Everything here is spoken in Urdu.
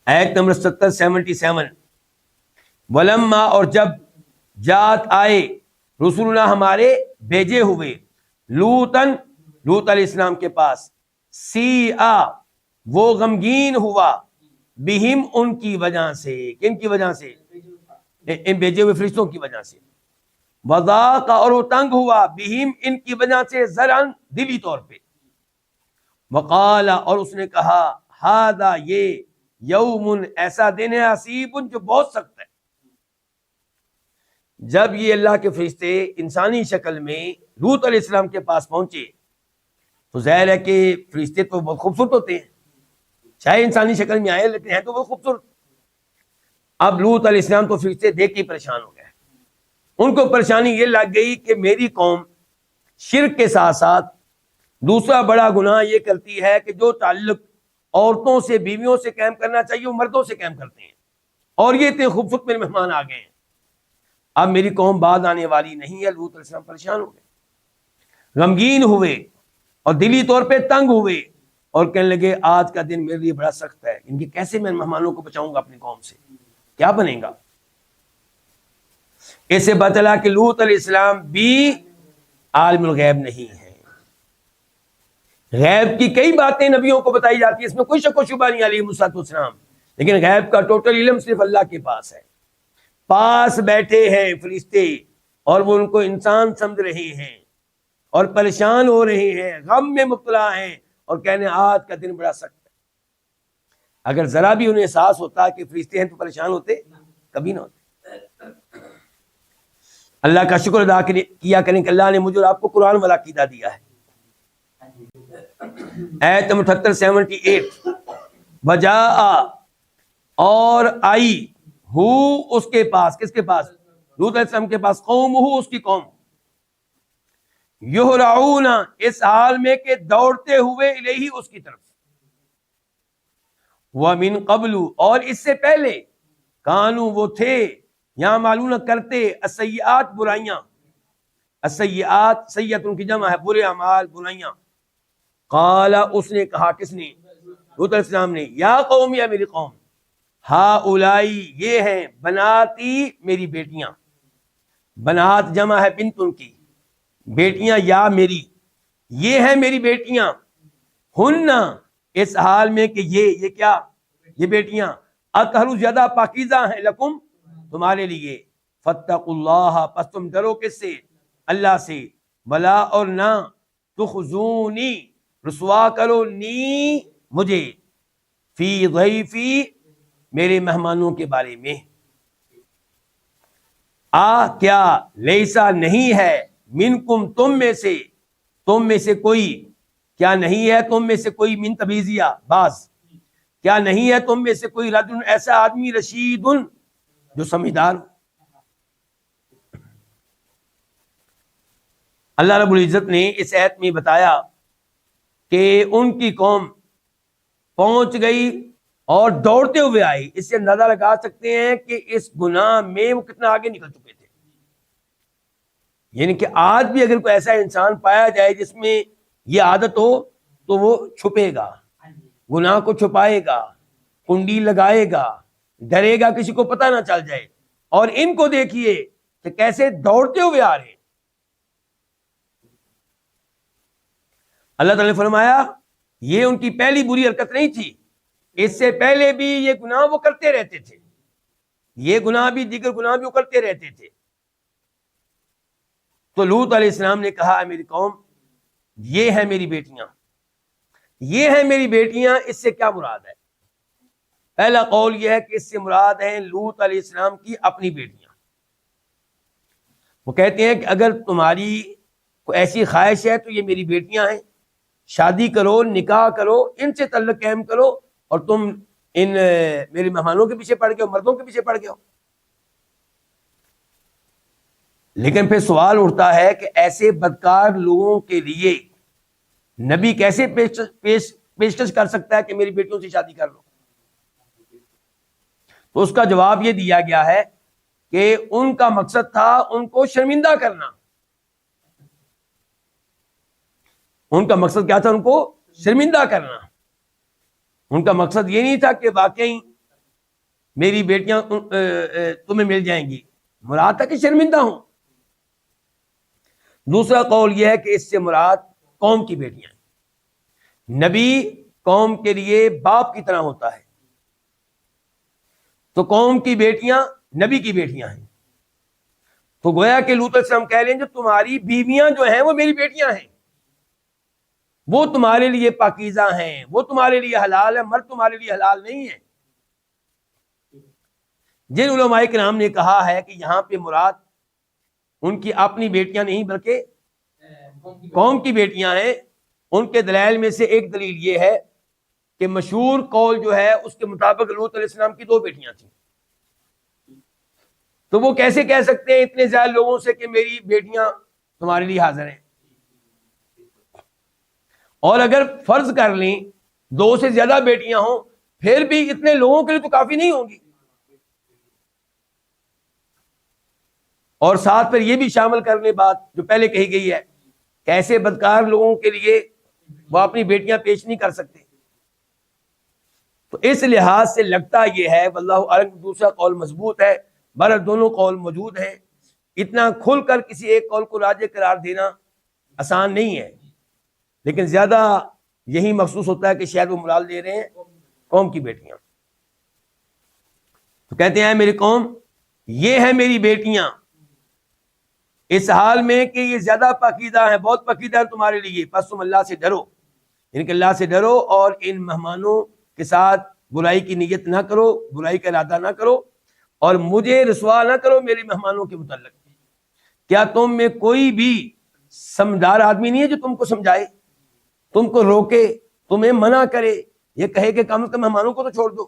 آیت نمبر 77 ولما اور جب جات آئے رسولنا ہمارے بھیجے ہوئے لوط علیہ السلام کے پاس سیئا وہ غمگین ہوا بہم ان کی وجہ سے. کن کی وجہ سے؟ ان بھیجے ہوئے فرشتوں کی وجہ سے. وضاق اور وہ تنگ ہوا بہم ان کی وجہ سے ذرعن دلی طور پہ. وقال اور اس نے کہا ہذا یہ یوم ایسا دن ہے عصیب جو بہت سخت ہے. جب یہ اللہ کے فرشتے انسانی شکل میں لوط علیہ السلام کے پاس پہنچے تو ظاہر ہے کہ فرشتے تو بہت خوبصورت ہوتے ہیں, چاہے انسانی شکل میں آئے لیتے ہیں تو وہ خوبصورت. اب لوط علیہ السلام تو فرشتے دیکھ کے پریشان ہو گئے. ان کو پریشانی یہ لگ گئی کہ میری قوم شرک کے ساتھ ساتھ دوسرا بڑا گناہ یہ کرتی ہے کہ جو تعلق عورتوں سے بیویوں سے قائم کرنا چاہیے وہ مردوں سے قائم کرتے ہیں, اور یہ اتنے خوبصورت میرے مہمان آ گئے ہیں, اب میری قوم بعد آنے والی نہیں ہے. لوط علیہ السلام پریشان ہو گئے, غمگین ہوئے اور دلی طور پہ تنگ ہوئے اور کہنے لگے آج کا دن میرے لیے بڑا سخت ہے, ان کی کیسے میں مہمانوں کو بچاؤں گا اپنی قوم سے, کیا بنے گا. اس سے پتہ چلا کہ لوط علیہ السلام بھی عالم الغیب نہیں ہے. غیب کی کئی باتیں نبیوں کو بتائی جاتی ہیں, اس میں کوئی شک و شبہ نہیں علیہ السلام, لیکن غیب کا ٹوٹل علم صرف اللہ کے پاس ہے. پاس بیٹھے ہیں فرشتے اور وہ ان کو انسان سمجھ رہے ہیں اور پریشان ہو رہے ہیں, غم میں مبتلا ہیں اور کہنے آج کا دن بڑا سخت ہے. اگر ذرا بھی انہیں احساس ہوتا کہ فرشتے ہیں تو پریشان ہوتے کبھی نہ ہوتے. اللہ کا شکر ادا کیا کریں کہ اللہ نے مجھے اور آپ کو قرآن والا عقیدہ دیا ہے. آیت نمبر 78 وجاء اور آئی ہو اس کے پاس, کس کے پاس؟ لوط علیہ السلام کے پاس, قوم ہو اس کی قوم, یہرعون اس حال میں کہ دوڑتے ہوئے الیہ اس کی طرف, ومن قبل اور اس سے پہلے کانوا وہ تھے یہاں معلوم کرتے السیئات برائیاں, السیئات سیئۃ کی جمع ہے برے اعمال برائیاں. قال اس نے کہا, کس نے؟ لوط علیہ السلام نے, یا قوم یا میری قوم, ہاؤلائی یہ ہیں بناتی میری بیٹیاں, بنات جمع ہے بنت ان کی, بیٹیاں یا میری, یہ ہیں میری بیٹیاں, ہن اس حال میں کہ یہ کیا, یہ بیٹیاں اطہر زیادہ پاکیزہ ہیں لکم تمہارے لیے, فاتقوا اللہ پس تم ڈرو کس سے؟ اللہ سے, ولا اور نہ تخزونی رسوا کرو نی مجھے, فی ضیفی میرے مہمانوں کے بارے میں. کیا لیسا نہیں ہے منکم تم میں سے کوئی, کیا نہیں ہے تم میں سے کوئی, من تبیزیہ باز, کیا نہیں ہے تم میں سے کوئی رجل ایسا آدمی رشید جو سمجھدار ہو. اللہ رب العزت نے اس آیت میں بتایا کہ ان کی قوم پہنچ گئی اور دوڑتے ہوئے آئی. اس سے اندازہ لگا سکتے ہیں کہ اس گناہ میں وہ کتنا آگے نکل چکے تھے. یعنی کہ آج بھی اگر کوئی ایسا انسان پایا جائے جس میں یہ عادت ہو تو وہ چھپے گا, گناہ کو چھپائے گا, کنڈی لگائے گا, ڈرے گا کسی کو پتہ نہ چل جائے. اور ان کو دیکھیے کہ کیسے دوڑتے ہوئے آ رہے ہیں. اللہ تعالی نے فرمایا یہ ان کی پہلی بری حرکت نہیں تھی, اس سے پہلے بھی یہ گناہ وہ کرتے رہتے تھے, یہ گناہ بھی دیگر گناہ بھی وہ کرتے رہتے تھے. تو لوط علیہ السلام نے کہا میری قوم یہ ہیں میری بیٹیاں, یہ ہیں میری بیٹیاں, اس سے کیا مراد ہے؟ پہلا قول یہ ہے کہ اس سے مراد ہیں لوط علیہ السلام کی اپنی بیٹیاں. وہ کہتے ہیں کہ اگر تمہاری کوئی ایسی خواہش ہے تو یہ میری بیٹیاں ہیں, شادی کرو, نکاح کرو, ان سے تعلق قائم کرو, اور تم ان میرے مہمانوں کے پیچھے پڑ گئے ہو, مردوں کے پیچھے پڑ گئے ہو. لیکن پھر سوال اٹھتا ہے کہ ایسے بدکار لوگوں کے لیے نبی کیسے پیشکش کر سکتا ہے کہ میری بیٹیوں سے شادی کر لو؟ تو اس کا جواب یہ دیا گیا ہے کہ ان کا مقصد تھا ان کو شرمندہ کرنا. ان کا مقصد کیا تھا؟ ان کو شرمندہ کرنا. ان کا مقصد یہ نہیں تھا کہ واقعی میری بیٹیاں تمہیں مل جائیں گی، مراد تھا کہ شرمندہ ہوں۔ دوسرا قول یہ ہے کہ اس سے مراد قوم کی بیٹیاں ہیں۔ نبی قوم کے لیے باپ کی طرح ہوتا ہے، تو قوم کی بیٹیاں نبی کی بیٹیاں ہیں، تو گویا کہ لوط علیہ السلام کہہ لیں جو تمہاری بیویاں جو ہیں وہ میری بیٹیاں ہیں، وہ تمہارے لیے پاکیزہ ہیں، وہ تمہارے لیے حلال ہے، مرد تمہارے لیے حلال نہیں ہے۔ جن علماء کرام نے کہا ہے کہ یہاں پہ مراد ان کی اپنی بیٹیاں نہیں بلکہ قوم کی بیٹیاں ہیں، ان کے دلائل میں سے ایک دلیل یہ ہے کہ مشہور قول جو ہے اس کے مطابق لوط علیہ السلام کی 2 بیٹیاں تھیں، تو وہ کیسے کہہ سکتے ہیں اتنے زیادہ لوگوں سے کہ میری بیٹیاں تمہارے لیے حاضر ہیں؟ اور اگر فرض کر لیں 2 سے زیادہ بیٹیاں ہوں پھر بھی اتنے لوگوں کے لیے تو کافی نہیں ہوں گی۔ اور ساتھ پھر یہ بھی شامل کر لیں بات جو پہلے کہی گئی ہے کہ ایسے بدکار لوگوں کے لیے وہ اپنی بیٹیاں پیش نہیں کر سکتے، تو اس لحاظ سے لگتا یہ ہے واللہ اعلم دوسرا قول مضبوط ہے، بہرحال دونوں قول موجود ہیں، اتنا کھل کر کسی ایک قول کو راجح قرار دینا آسان نہیں ہے، لیکن زیادہ یہی محسوس ہوتا ہے کہ شاید وہ مراد دے رہے ہیں قوم کی بیٹیاں۔ تو کہتے ہیں میری قوم یہ ہے میری بیٹیاں اس حال میں کہ یہ زیادہ پاکیزہ ہیں، بہت پاکیزہ ہیں تمہارے لیے، پس تم اللہ سے ڈرو، یعنی کہ اللہ سے ڈرو اور ان مہمانوں کے ساتھ برائی کی نیت نہ کرو، برائی کا ارادہ نہ کرو، اور مجھے رسوا نہ کرو میرے مہمانوں کے متعلق۔ کیا تم میں کوئی بھی سمجھدار آدمی نہیں ہے جو تم کو سمجھائے، تم کو روکے، تمہیں منع کرے، یہ کہے کہ کم از کم مہمانوں کو تو چھوڑ دو؟